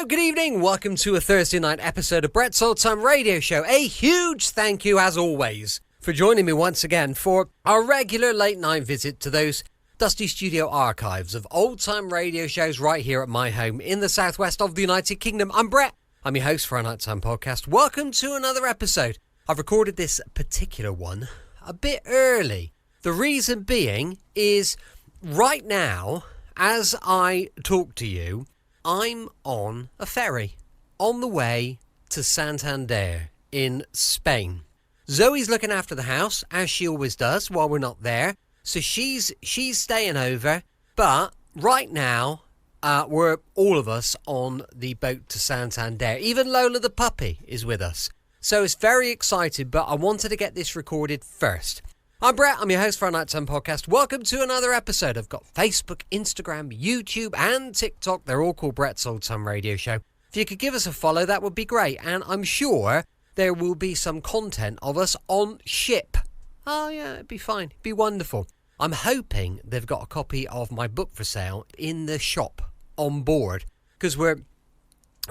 Hello, good evening. Welcome to a Thursday night episode of Brett's Old Time Radio Show. A huge thank you, as always, for joining me once again for our regular late night visit to those dusty studio archives of old time radio shows right here at my home in the southwest of the United Kingdom. I'm Brett. I'm your host for our Nighttime Podcast. Welcome to another episode. I've recorded this particular one a bit early. The reason being is right now, as I talk to you, I'm on a ferry on the way to Santander in Spain. Zoe's looking after the house, as she always does, while we're not there. So she's staying over. But right now, we're all of us on the boat to Santander. Even Lola the puppy is with us. So it's very exciting, but I wanted to get this recorded first. I'm Brett, I'm your host for our Nighttime Podcast. Welcome to another episode. I've got Facebook, Instagram, YouTube and TikTok. They're all called Brett's Old Time Radio Show. If you could give us a follow, that would be great. And I'm sure there will be some content of us on ship. Oh yeah, it'd be fine. It'd be wonderful. I'm hoping they've got a copy of my book for sale in the shop on board. Because we're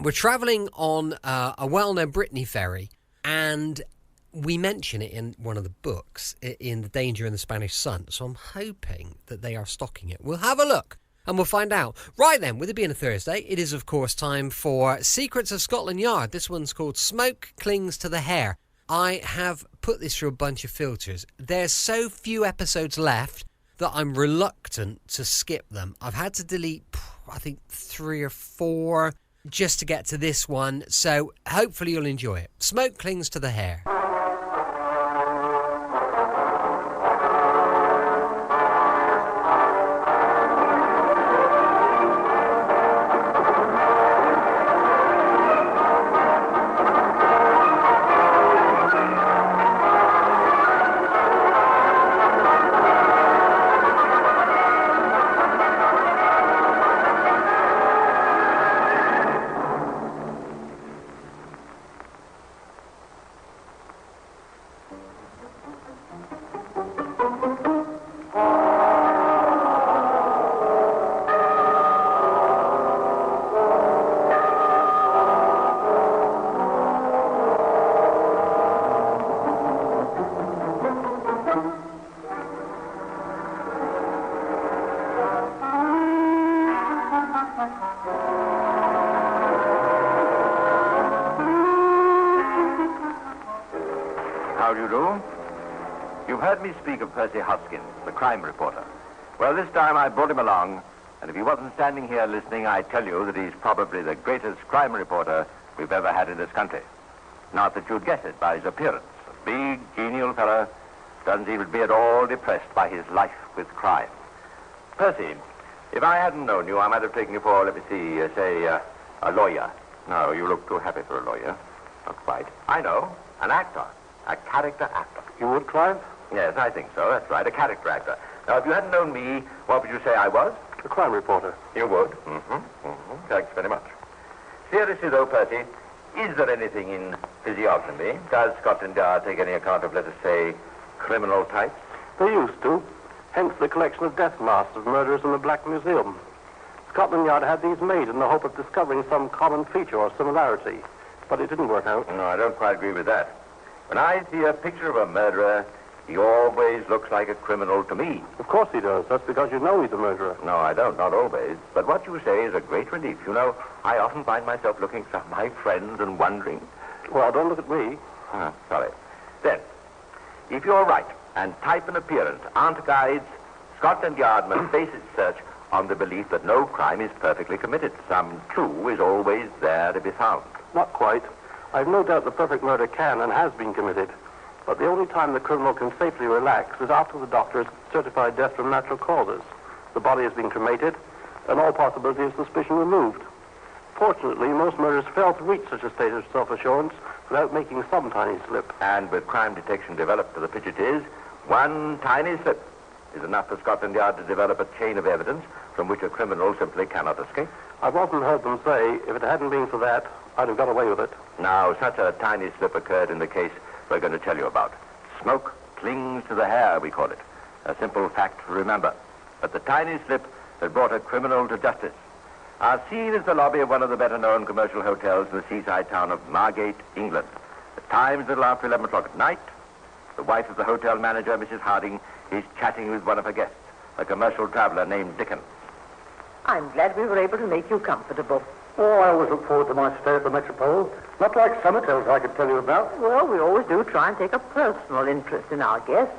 travelling on a well-known Brittany ferry. And we mention it in one of the books, in The Danger in the Spanish Sun. So I'm hoping that they are stocking it. We'll have a look and we'll find out. Right then, with it being a Thursday, it is of course time for Secrets of Scotland Yard. This one's called Smoke Clings to the Hair. I have put this through a bunch of filters. There's so few episodes left that I'm reluctant to skip them. I've had to delete, I think, 3 or 4 just to get to this one. So hopefully you'll enjoy it. Smoke Clings to the Hair. How do you do? You've heard me speak of Percy Hoskins, the crime reporter. Well, this time I brought him along, and if he wasn't standing here listening, I tell you that he's probably the greatest crime reporter we've ever had in this country. Not that you'd guess it by his appearance. A big, genial fellow, doesn't seem to be at all depressed by his life with crime. Percy, if I hadn't known you, I might have taken you for, let me see, say, a lawyer. No, you look too happy for a lawyer. Not quite. I know, an actor. A character actor. You would, Clive? Yes, I think so. That's right, a character actor. Now, if you hadn't known me, what would you say I was? A crime reporter. You would? Thanks very much. Seriously, though, Percy, is there anything in physiognomy? Does Scotland Yard take any account of, let us say, criminal types? They used to. Hence the collection of death masks of murderers in the Black Museum. Scotland Yard had these made in the hope of discovering some common feature or similarity. But it didn't work out. No, I don't quite agree with that. When I see a picture of a murderer, he always looks like a criminal to me. Of course he does. That's because you know he's a murderer. No, I don't. Not always. But what you say is a great relief. You know, I often find myself looking at my friends and wondering. Well, don't look at me. Sorry. Then, if you're right, and type and appearance aren't guides, Scotland Yard must base its search on the belief that no crime is perfectly committed. Some clue is always there to be found. Not quite. I've no doubt the perfect murder can and has been committed. But the only time the criminal can safely relax is after the doctor has certified death from natural causes. The body has been cremated, and all possibility of suspicion removed. Fortunately, most murderers fail to reach such a state of self-assurance without making some tiny slip. And with crime detection developed to the pitch it is, one tiny slip is enough for Scotland Yard to develop a chain of evidence from which a criminal simply cannot escape. I've often heard them say, if it hadn't been for that, I'd have got away with it. Now, such a tiny slip occurred in the case we're going to tell you about. Smoke clings to the hair, we call it. A simple fact to remember. But the tiny slip that brought a criminal to justice. Our scene is the lobby of one of the better-known commercial hotels in the seaside town of Margate, England. The time is a little after 11 o'clock at night. The wife of the hotel manager, Mrs. Harding, is chatting with one of her guests, a commercial traveler named Dickens. I'm glad we were able to make you comfortable. Oh, I always look forward to my stay at the Metropole. Not like some hotels I could tell you about. Well, we always do try and take a personal interest in our guests.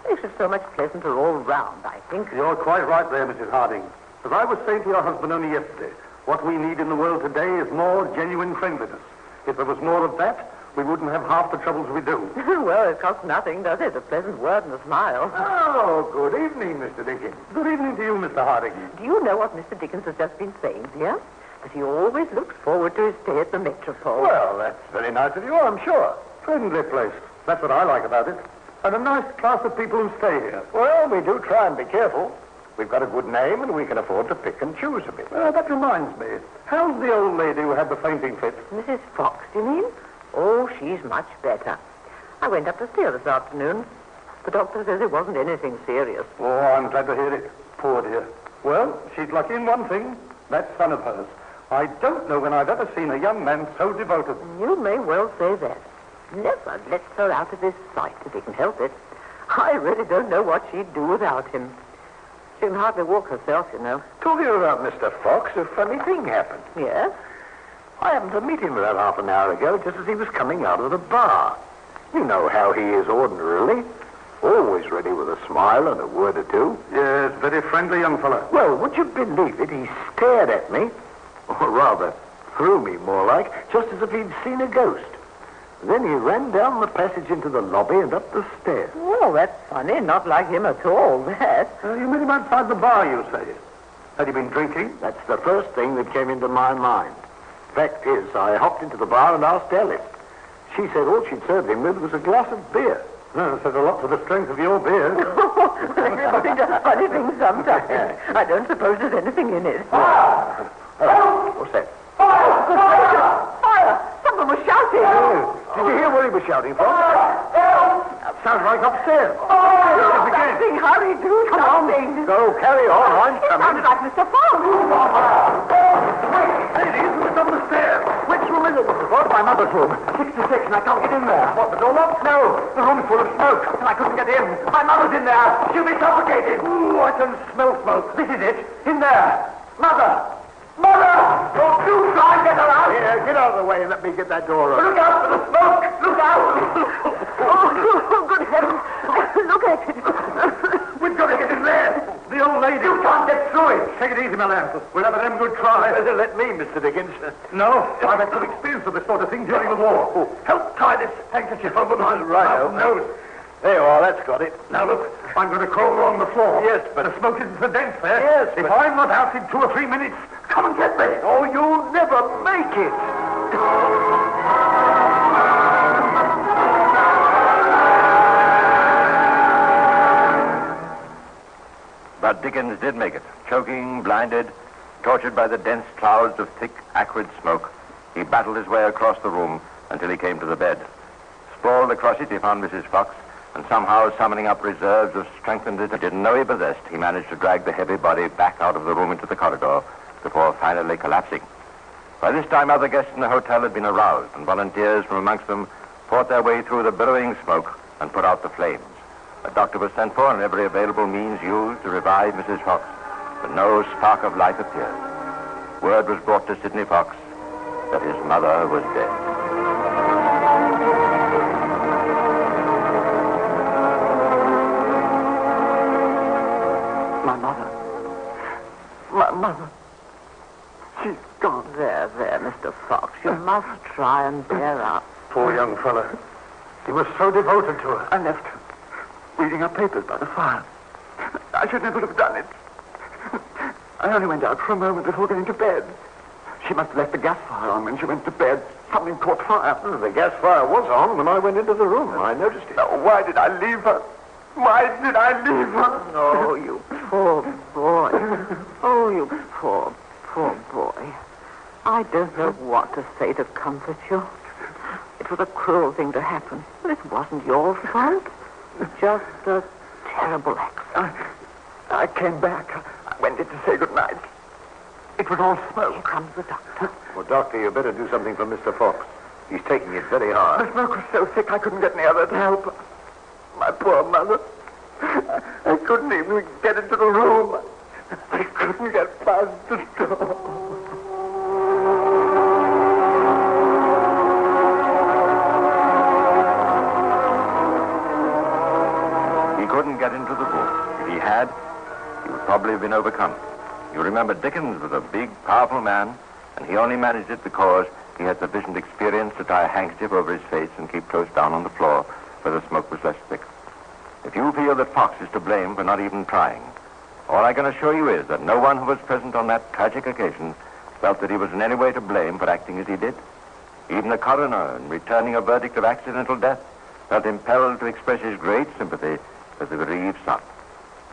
Makes it so much pleasanter all round, I think. You're quite right there, Mrs. Harding. As I was saying to your husband only yesterday, what we need in the world today is more genuine friendliness. If there was more of that, we wouldn't have half the troubles we do. Well, it costs nothing, does it? A pleasant word and a smile. Oh, good evening, Mr. Dickens. Good evening to you, Mr. Harding. Do you know what Mr. Dickens has just been saying here? That he always looks forward to his stay at the Metropole. Well, that's very nice of you, I'm sure. Friendly place. That's what I like about it. And a nice class of people who stay here. Well, we do try and be careful. We've got a good name and we can afford to pick and choose a bit. That reminds me. How's the old lady who had the fainting fit? Mrs. Fox, you mean? Oh, she's much better. I went up to see her this afternoon. The doctor says it wasn't anything serious. Oh, I'm glad to hear it. Poor dear. Well, she's lucky in one thing. That son of hers. I don't know when I've ever seen a young man so devoted. You may well say that. Never lets her out of his sight if he can help it. I really don't know what she'd do without him. She can hardly walk herself, you know. Talking about Mr. Fox, a funny thing happened. Yes? I happened to meet him about half an hour ago, just as he was coming out of the bar. You know how he is ordinarily. Always ready with a smile and a word or two. Yes, very friendly young fellow. Well, would you believe it? He stared at me, or rather, through me more like, just as if he'd seen a ghost. Then he ran down the passage into the lobby and up the stairs. Oh, that's funny. Not like him at all, that. You met him outside the bar, you say? Had he been drinking? That's the first thing that came into my mind. Fact is, I hopped into the bar and asked Alice. She said all she'd served him with was a glass of beer. That says a lot for the strength of your beer. Well, everybody does funny things sometimes. I don't suppose there's anything in it. Fire! What's that? Fire! Good gracious! Fire! Someone was shouting. Oh, did you hear where he was shouting from? That sounds like upstairs. Something, hurry, do something. Go, carry on. I'm It sounded like Mr. Fox. Ladies, who's on the stairs? Which room is it? What? My mother's room. 66, and I can't get in there. What, the door locked? No. The room's full of smoke, and I couldn't get in. My mother's in there. She'll be suffocated. Ooh, I can smell smoke. This is it. In there. Mother! Mother! Oh, do try and get her out. Here, get out of the way and let me get that door open. Look out for the smoke! Look out! Oh, good heavens. Look at it. We've got to get in there. The old lady. You can't get through it. Take it easy, my lad. We'll have a damn good try. Better let me, Mr. Dickens. No, I've had some experience of this sort of thing during the war. Help tie this handkerchief over my mouth and nose. There you are, that's got it. Now look, I'm going to crawl along the floor. Yes, but the smoke isn't so dense there. Yes, if I'm not out in 2 or 3 minutes, come and get me. Oh, you'll never make it. But Dickens did make it. Choking, blinded, tortured by the dense clouds of thick, acrid smoke, he battled his way across the room until he came to the bed. Sprawled across it, he found Mrs. Fox, and somehow summoning up reserves of strength and he didn't know he possessed, he managed to drag the heavy body back out of the room into the corridor before finally collapsing. By this time, other guests in the hotel had been aroused, and volunteers from amongst them fought their way through the billowing smoke and put out the flames. A doctor was sent for and every available means used to revive Mrs. Fox, but no spark of life appeared. Word was brought to Sidney Fox that his mother was dead. My mother. She's gone. There, Mr. Fox. You must try and bear up. Poor young fellow. He was so devoted to her. I left her, reading her papers by the fire. I should never have done it. I only went out for a moment before going to bed. She must have left the gas fire on when she went to bed. Something caught fire. Oh, the gas fire was on when I went into the room. I noticed it. Oh, why did I leave her? Why did I leave her? Oh, you poor boy. Oh, you poor boy. I don't know what to say to comfort you. It was a cruel thing to happen, but it wasn't your fault. Just a terrible accident. I came back. I went in to say good night. It was all smoke. Here comes the doctor. Well, Doctor, you better do something for Mr. Fox. He's taking it very hard. The smoke was so thick I couldn't get any other to help. My poor mother. I couldn't even get into the room. I couldn't get past the door. He couldn't get into the room. If he had, he would probably have been overcome. You remember Dickens was a big, powerful man, and he only managed it because he had sufficient experience to tie a handkerchief over his face and keep close down on the floor where the smoke was less thick. If you feel that Fox is to blame for not even trying, all I can assure you is that no one who was present on that tragic occasion felt that he was in any way to blame for acting as he did. Even the coroner, in returning a verdict of accidental death, felt impelled to express his great sympathy with the bereaved son.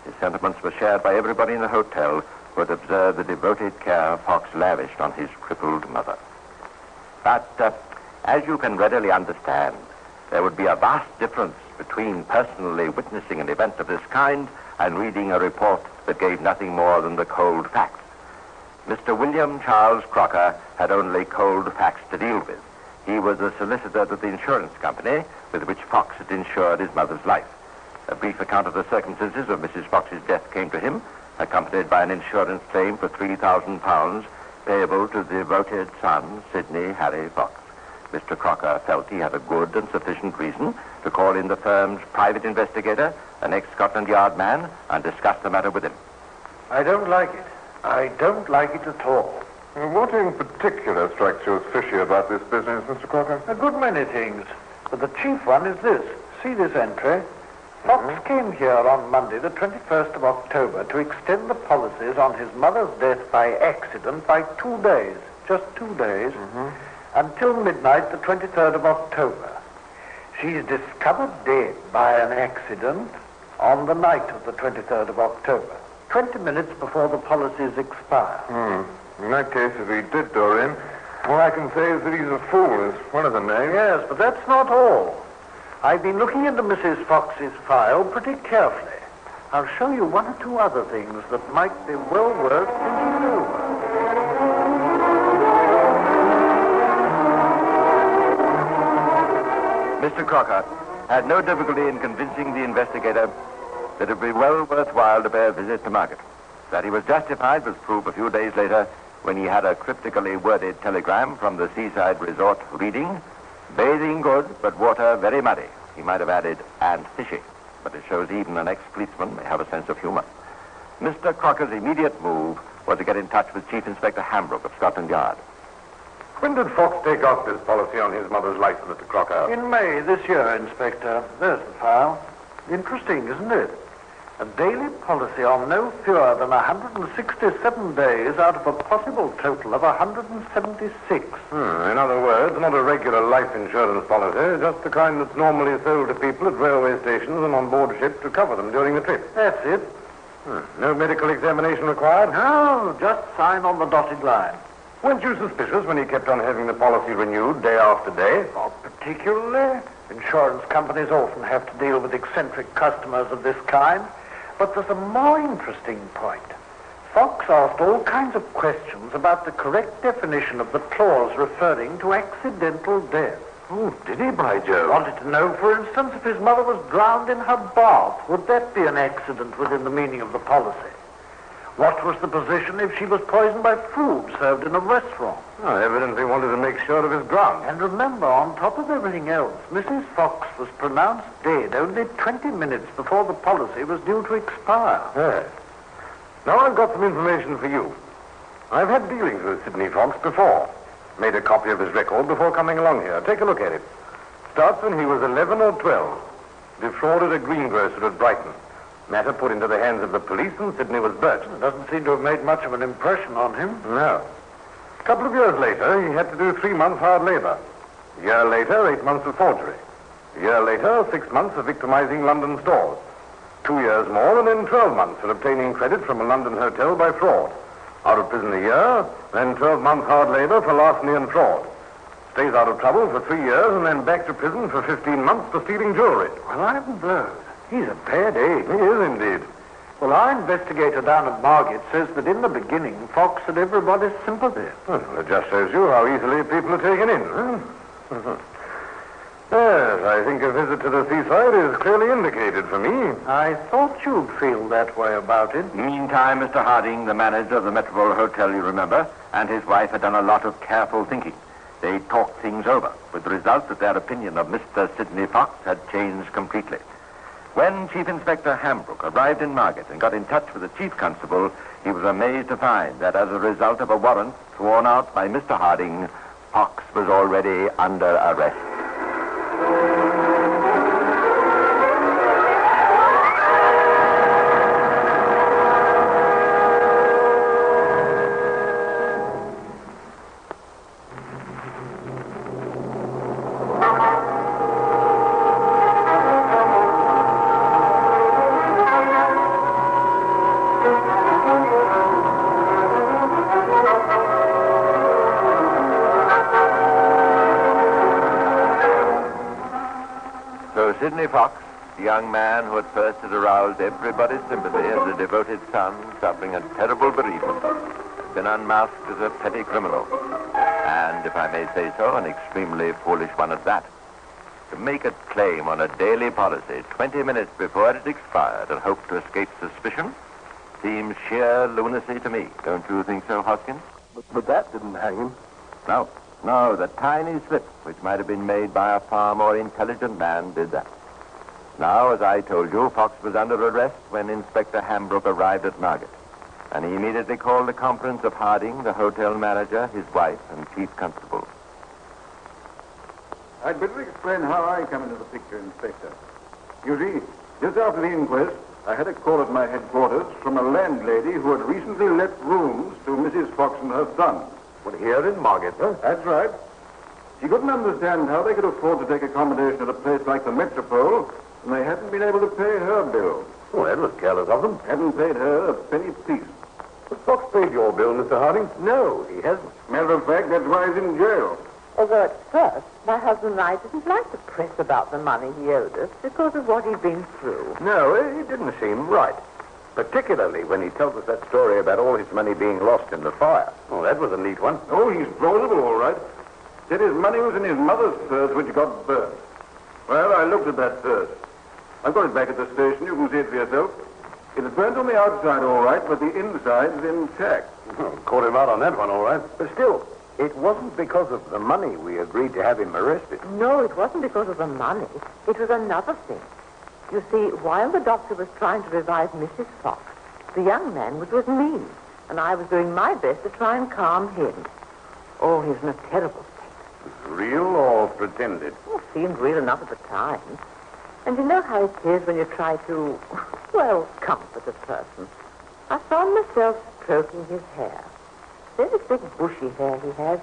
His sentiments were shared by everybody in the hotel who had observed the devoted care Fox lavished on his crippled mother. But as you can readily understand, there would be a vast difference between personally witnessing an event of this kind and reading a report that gave nothing more than the cold facts. Mr. William Charles Crocker had only cold facts to deal with. He was a solicitor to the insurance company with which Fox had insured his mother's life. A brief account of the circumstances of Mrs. Fox's death came to him, accompanied by an insurance claim for £3,000 payable to the devoted son, Sidney Harry Fox. Mr. Crocker felt he had a good and sufficient reason to call in the firm's private investigator, an ex-Scotland Yard man, and discuss the matter with him. I don't like it. I don't like it at all. What in particular strikes you as fishy about this business, Mr. Crocker? A good many things, but the chief one is this. See this entry? Fox came here on Monday, the 21st of October, to extend the policies on his mother's death by accident by 2 days, just 2 days, until midnight, the 23rd of October. She's discovered dead by an accident on the night of the 23rd of October, 20 minutes before the policies expire. In that case, if he did Dorian, all I can say is that he's a fool, is one of the names. Yes, but that's not all. I've been looking into Mrs. Fox's file pretty carefully. I'll show you one or two other things that might be well worth thinking over. Mr. Crocker had no difficulty in convincing the investigator that it would be well worthwhile to pay a visit to Market. That he was justified was proved a few days later when he had a cryptically worded telegram from the seaside resort reading, "Bathing good, but water very muddy." He might have added, "and fishy," but it shows even an ex-policeman may have a sense of humor. Mr. Crocker's immediate move was to get in touch with Chief Inspector Hambrook of Scotland Yard. When did Fox take off this policy on his mother's life, Mr. Crocker? In May this year, Inspector. There's the file. Interesting, isn't it? A daily policy on no fewer than 167 days out of a possible total of 176. In other words, not a regular life insurance policy, just the kind that's normally sold to people at railway stations and on board ships to cover them during the trip. That's it. No medical examination required? No, just sign on the dotted line. Weren't you suspicious when he kept on having the policy renewed day after day? Not particularly. Insurance companies often have to deal with eccentric customers of this kind. But there's a more interesting point. Fox asked all kinds of questions about the correct definition of the clause referring to accidental death. Oh, did he, by Jove? Wanted to know, for instance, if his mother was drowned in her bath. Would that be an accident within the meaning of the policy? What was the position if she was poisoned by food served in a restaurant? Oh, evidently wanted to make sure of his ground. And remember, on top of everything else, Mrs. Fox was pronounced dead only 20 minutes before the policy was due to expire. Yes. Now I've got some information for you. I've had dealings with Sidney Fox before. Made a copy of his record before coming along here. Take a look at it. Starts when he was 11 or 12. Defrauded a greengrocer at Brighton. Matter put into the hands of the police and Sidney was burnt. It doesn't seem to have made much of an impression on him. No. A couple of years later, he had to do 3 months hard labor. A year later, 8 months of forgery. A year later, 6 months of victimizing London stores. 2 years more, and then 12 months for obtaining credit from a London hotel by fraud. Out of prison a year, then 12 months hard labor for larceny and fraud. Stays out of trouble for 3 years, and then back to prison for 15 months for stealing jewelry. Well, I'm blowed. He's a bad egg. He is indeed. Well, our investigator down at Margate says that in the beginning, Fox had everybody's sympathy. Well, it just shows you how easily people are taken in, huh? Yes, I think a visit to the seaside is clearly indicated for me. I thought you'd feel that way about it. Meantime, Mr. Harding, the manager of the Metropole Hotel, you remember, and his wife had done a lot of careful thinking. They talked things over, with the result that their opinion of Mr. Sidney Fox had changed completely. When Chief Inspector Hambrook arrived in Margate and got in touch with the Chief Constable, he was amazed to find that as a result of a warrant sworn out by Mr. Harding, Fox was already under arrest. Sidney Fox, the young man who at first had aroused everybody's sympathy as a devoted son suffering a terrible bereavement, has been unmasked as a petty criminal. And, if I may say so, an extremely foolish one at that. To make a claim on a daily policy 20 minutes before it expired and hope to escape suspicion seems sheer lunacy to me. Don't you think so, Hoskins? But that didn't hang him. No, the tiny slip, which might have been made by a far more intelligent man, did that. Now, as I told you, Fox was under arrest when Inspector Hambrook arrived at Margate, and he immediately called a conference of Harding, the hotel manager, his wife, and Chief Constable. I'd better explain how I come into the picture, Inspector. You see, just after the inquest, I had a call at my headquarters from a landlady who had recently let rooms to Mrs. Fox and her son. Well, here in Margate, huh? That's right. She couldn't understand how they could afford to take accommodation at a place like the Metropole when they hadn't been able to pay her bill. Oh, that was careless of them. Hadn't paid her a penny piece. But Fox paid your bill, Mr. Harding? No, he hasn't. Matter of fact, that's why he's in jail. Although at first, my husband and I didn't like to press about the money he owed us because of what he'd been through. No, it didn't seem right. Particularly when he tells us that story about all his money being lost in the fire. Oh, that was a neat one. Oh, he's plausible, all right. Said his money was in his mother's purse, which got burnt. Well, I looked at that purse. I've got it back at the station. You can see it for yourself. It is burnt on the outside, all right, but the inside's intact. Oh, caught him out on that one, all right. But still, it wasn't because of the money we agreed to have him arrested. No, it wasn't because of the money. It was another thing. You see, while the doctor was trying to revive Mrs. Fox, the young man was with me, and I was doing my best to try and calm him. Oh, he's in a terrible state. Real or pretended? Oh, seemed real enough at the time. And you know how it is when you try to, well, comfort a person. I found myself stroking his hair. Very thick, bushy hair he has.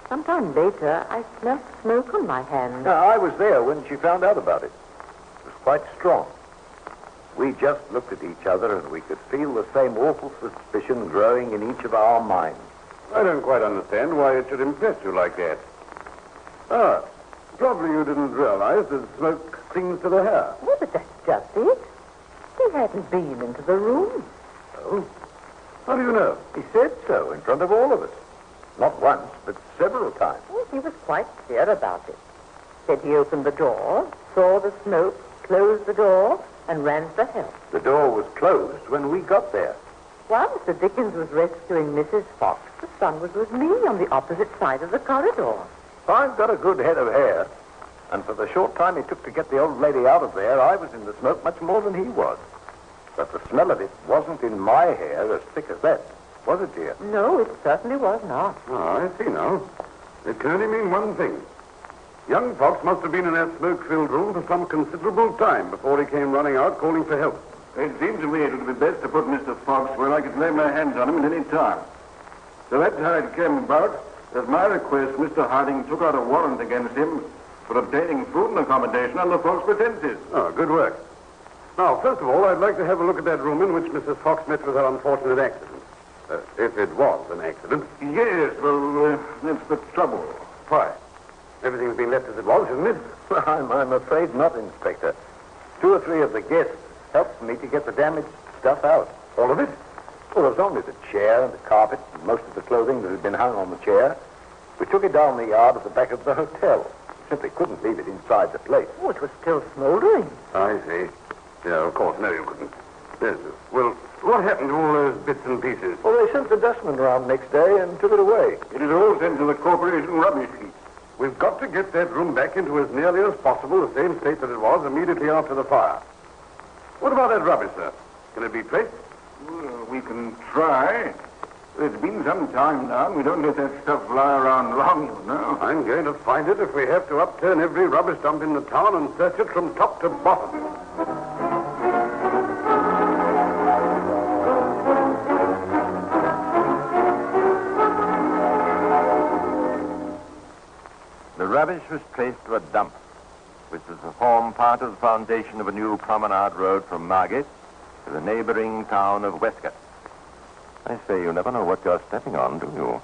Sometime later, I smelled smoke on my hand. I was there when she found out about it. It was quite strong. We just looked at each other and we could feel the same awful suspicion growing in each of our minds. I don't quite understand why it should impress you like that. Ah, probably you didn't realize that smoke clings to the hair. Oh, but that's just it. He hadn't been into the room. Oh? How do you know? He said so in front of all of us. Not once, but several times. Oh, he was quite clear about it. Said he opened the door, saw the smoke, closed the door, and ran for help. The door was closed when we got there. While Mr. Dickens was rescuing Mrs. Fox, the son was with me on the opposite side of the corridor. I've got a good head of hair, and for the short time it took to get the old lady out of there, I was in the smoke much more than he was. But the smell of it wasn't in my hair as thick as that, was it, dear? No, it certainly was not. Oh, I see now. It can only mean one thing. Young Fox must have been in that smoke-filled room for some considerable time before he came running out calling for help. It seems to me it would be best to put Mr. Fox where I could lay my hands on him at any time. So that's how it came about. At my request, Mr. Harding took out a warrant against him for obtaining food and accommodation under false pretenses. Oh, good work. Now, first of all, I'd like to have a look at that room in which Mrs. Fox met with her unfortunate accident. If it was an accident. Yes, well, that's the trouble. Why? Everything's been left as it was, isn't it? I'm afraid not, Inspector. 2 or 3 of the guests helped me to get the damage stuff out. All of it? Well, there's only the chair and the carpet and most of the clothing that had been hung on the chair. We took it down the yard at the back of the hotel. Simply couldn't leave it inside the place. Oh, it was still smoldering. I see. Yeah, of course. No, you couldn't. Yes. Well, what happened to all those bits and pieces? Well, they sent the dustman round next day and took it away. It is all sent to the corporation rubbish heap. We've got to get that room back into as nearly as possible the same state that it was immediately after the fire. What about that rubbish, sir? Can it be placed? Well, we can try. It's been some time now, and we don't let that stuff lie around long, you know. I'm going to find it if we have to upturn every rubbish dump in the town and search it from top to bottom. The rubbish was placed to a dump, which was to form part of the foundation of a new promenade road from Margate to the neighboring town of Westcott. I say, you never know what you're stepping on, do you?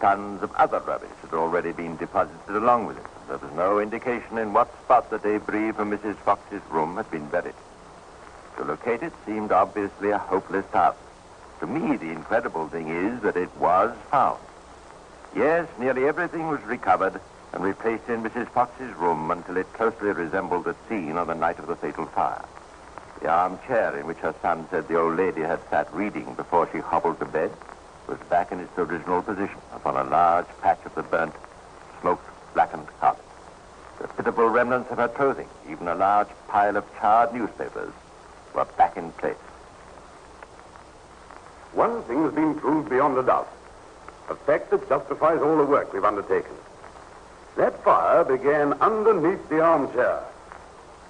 Tons of other rubbish had already been deposited along with it. There was no indication in what spot the debris from Mrs. Fox's room had been buried. To locate it seemed obviously a hopeless task. To me, the incredible thing is that it was found. Yes, nearly everything was recovered and replaced in Mrs. Fox's room until it closely resembled the scene on the night of the fatal fire. The armchair in which her son said the old lady had sat reading before she hobbled to bed was back in its original position upon a large patch of the burnt, smoked, blackened carpet. The pitiful remnants of her clothing, even a large pile of charred newspapers, were back in place. One thing's been proved beyond a doubt. A fact that justifies all the work we've undertaken. That fire began underneath the armchair.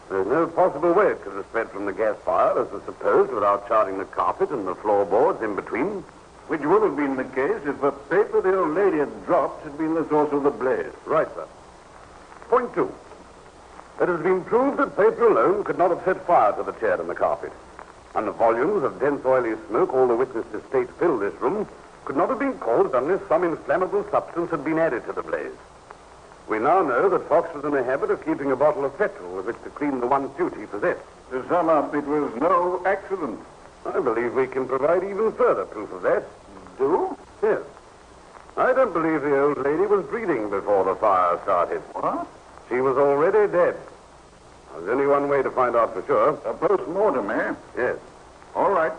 There's no possible way it could have spread from the gas fire, as was supposed, without charring the carpet and the floorboards in between. Which would have been the case if the paper the old lady had dropped had been the source of the blaze. Right, sir. Point two. It has been proved that paper alone could not have set fire to the chair and the carpet. And the volumes of dense oily smoke all the witnesses state filled this room could not have been caused unless some inflammable substance had been added to the blaze. We now know that Fox was in the habit of keeping a bottle of petrol with which to clean the one suit he possessed. To sum up, it was no accident. I believe we can provide even further proof of that. Do? Yes. I don't believe the old lady was breathing before the fire started. What? She was already dead. There's only one way to find out for sure. A post-mortem, eh? Yes. All right.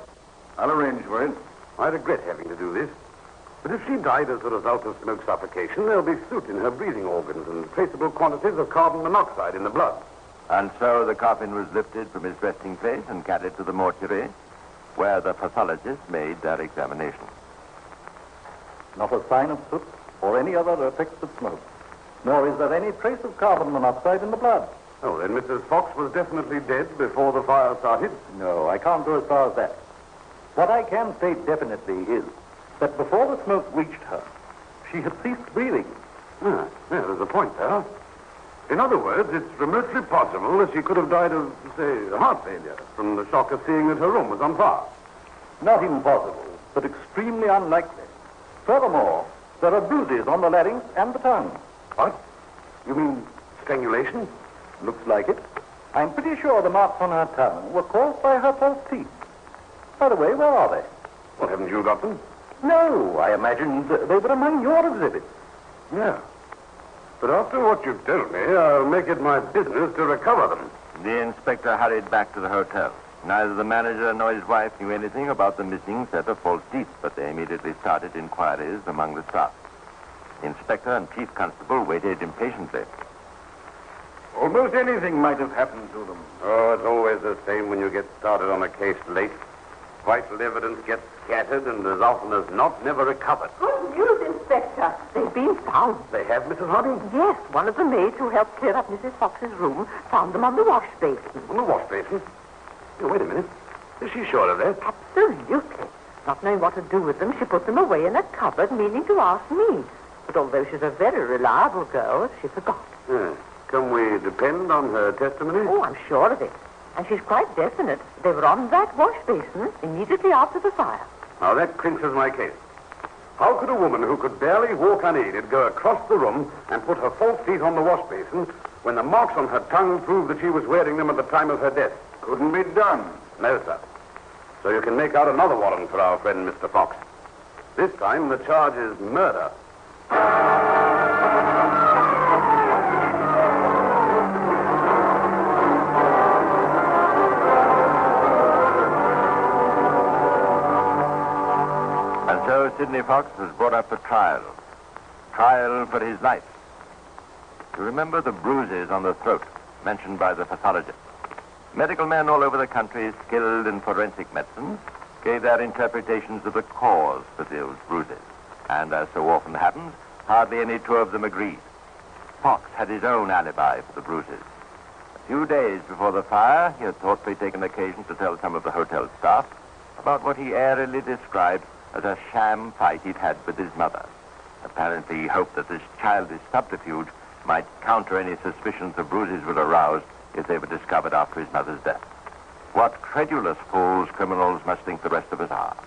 I'll arrange for it. I regret having to do this. But if she died as a result of smoke suffocation, there'll be soot in her breathing organs and traceable quantities of carbon monoxide in the blood. And so the coffin was lifted from its resting place and carried to the mortuary, where the pathologists made their examination. Not a sign of soot or any other effects of smoke. Nor is there any trace of carbon monoxide in the blood. Oh, then Mrs. Fox was definitely dead before the fire started? No, I can't go as far as that. What I can state definitely is that before the smoke reached her, she had ceased breathing. Yeah, there's a point there. In other words, it's remotely possible that she could have died of, say, heart failure from the shock of seeing that her room was on fire. Not impossible, but extremely unlikely. Furthermore, there are bruises on the larynx and the tongue. What? You mean strangulation? Looks like it. I'm pretty sure the marks on her tongue were caused by her false teeth. By the way, where are they? Well, haven't you got them? No, I imagined they were among your exhibits. Yeah. But after what you've told me, I'll make it my business to recover them. The inspector hurried back to the hotel. Neither the manager nor his wife knew anything about the missing set of false teeth, but they immediately started inquiries among the staff. The inspector and chief constable waited impatiently. Almost anything might have happened to them. Oh, it's always the same when you get started on a case late. Vital evidence gets scattered and as often as not, never recovered. Good news, Inspector. They've been found. They have, Mrs. Harding? Yes, one of the maids who helped clear up Mrs. Fox's room found them on the wash basin. On the wash basin? Oh, wait a minute. Is she sure of that? Absolutely. Not knowing what to do with them, she put them away in a cupboard, meaning to ask me. But although she's a very reliable girl, she forgot. Can we depend on her testimony? Oh, I'm sure of it. And she's quite definite. They were on that wash basin immediately after the fire. Now, that clinches my case. How could a woman who could barely walk unaided go across the room and put her false teeth on the wash basin when the marks on her tongue proved that she was wearing them at the time of her death? Couldn't be done. No, sir. So you can make out another warrant for our friend Mr. Fox. This time the charge is murder. And so Sidney Fox was brought up for trial. Trial for his life. You remember the bruises on the throat mentioned by the pathologist. Medical men all over the country skilled in forensic medicine gave their interpretations of the cause for those bruises. And as so often happens, hardly any two of them agreed. Fox had his own alibi for the bruises. A few days before the fire, he had thoughtfully taken occasion to tell some of the hotel staff about what he airily described as a sham fight he'd had with his mother. Apparently, he hoped that this childish subterfuge might counter any suspicions the bruises would arouse if they were discovered after his mother's death. What credulous fools criminals must think the rest of us are.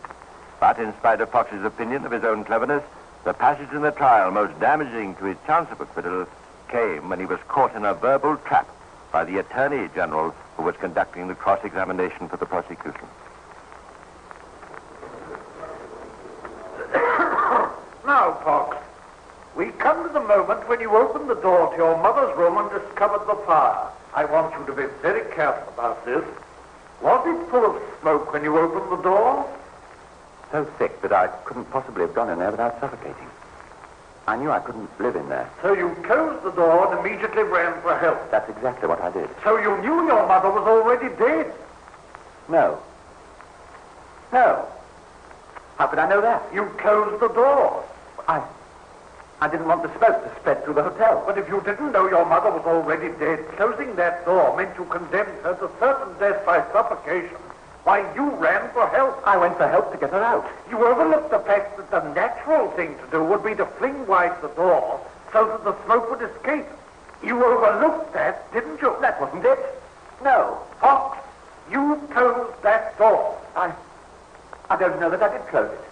But in spite of Fox's opinion of his own cleverness, the passage in the trial most damaging to his chance of acquittal came when he was caught in a verbal trap by the Attorney General who was conducting the cross-examination for the prosecution. Now, Fox, we come to the moment when you opened the door to your mother's room and discovered the fire. I want you to be very careful about this. Was it full of smoke when you opened the door? So thick that I couldn't possibly have gone in there without suffocating. I knew I couldn't live in there. So you closed the door and immediately ran for help. That's exactly what I did. So you knew your mother was already dead? No. No. How could I know that? You closed the door. I didn't want the smoke to spread through the hotel. But if you didn't know your mother was already dead, closing that door meant you condemned her to certain death by suffocation. Why, you ran for help. I went for help to get her out. You overlooked the fact that the natural thing to do would be to fling wide the door so that the smoke would escape. You overlooked that, didn't you? That wasn't it. No. Fox, you closed that door. I don't know that I did close it.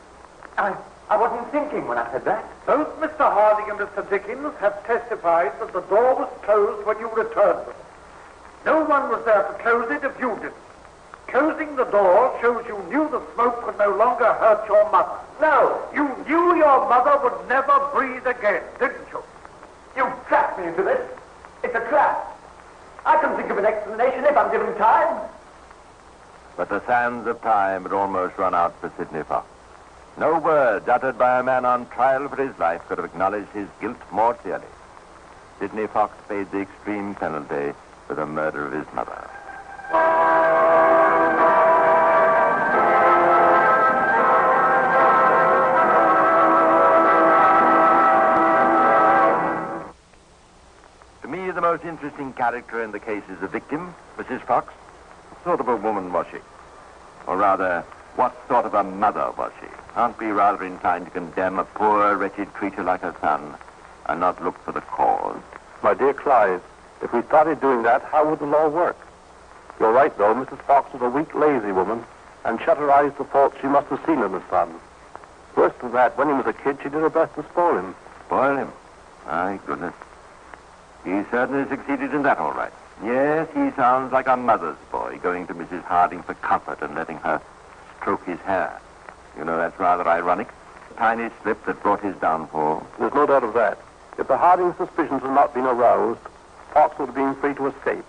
I wasn't thinking when I said that. Both Mr. Harding and Mr. Dickens have testified that the door was closed when you returned them. No one was there to close it if you didn't. Closing the door shows you knew the smoke could no longer hurt your mother. No. You knew your mother would never breathe again, didn't you? You trapped me into this. It's a trap. I can think of an explanation if I'm given time. But the sands of time had almost run out for Sidney Fox. No words uttered by a man on trial for his life could have acknowledged his guilt more clearly. Sidney Fox paid the extreme penalty for the murder of his mother. To me, the most interesting character in the case is the victim, Mrs. Fox. What sort of a woman was she? Or rather, what sort of a mother was she? Aren't we rather inclined to condemn a poor, wretched creature like her son and not look for the cause? My dear Clive, if we started doing that, how would the law work? You're right, though. Mrs. Fox was a weak, lazy woman and shut her eyes to faults she must have seen in the son. Worse than that, when he was a kid, she did her best to spoil him. Spoil him? My goodness. He certainly succeeded in that, all right. Yes, he sounds like a mother's boy going to Mrs. Harding for comfort and letting her stroke his hair. You know, that's rather ironic. A tiny slip that brought his downfall. There's no doubt of that. If the Harding suspicions had not been aroused, Fox would have been free to escape.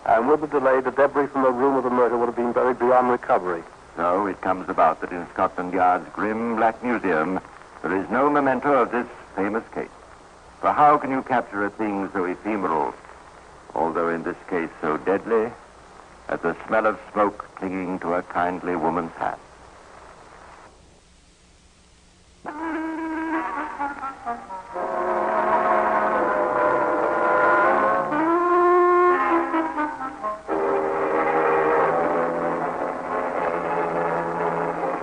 And with the delay, the debris from the room of the murder would have been buried beyond recovery. So it comes about that in Scotland Yard's grim black museum, there is no memento of this famous case. For how can you capture a thing so ephemeral, although in this case so deadly, as the smell of smoke clinging to a kindly woman's hand?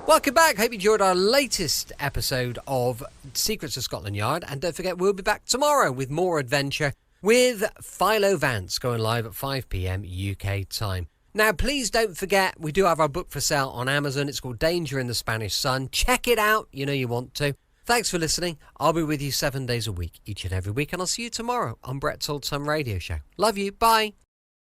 Welcome back. Hope you enjoyed our latest episode of Secrets of Scotland Yard. And don't forget, we'll be back tomorrow with more adventure with Philo Vance going live at 5 p.m. UK time. Now, please don't forget, we do have our book for sale on Amazon. It's called Danger in the Spanish Sun. Check it out. You know you want to. Thanks for listening. I'll be with you 7 days a week, each and every week. And I'll see you tomorrow on Brett's Old Time Radio Show. Love you. Bye.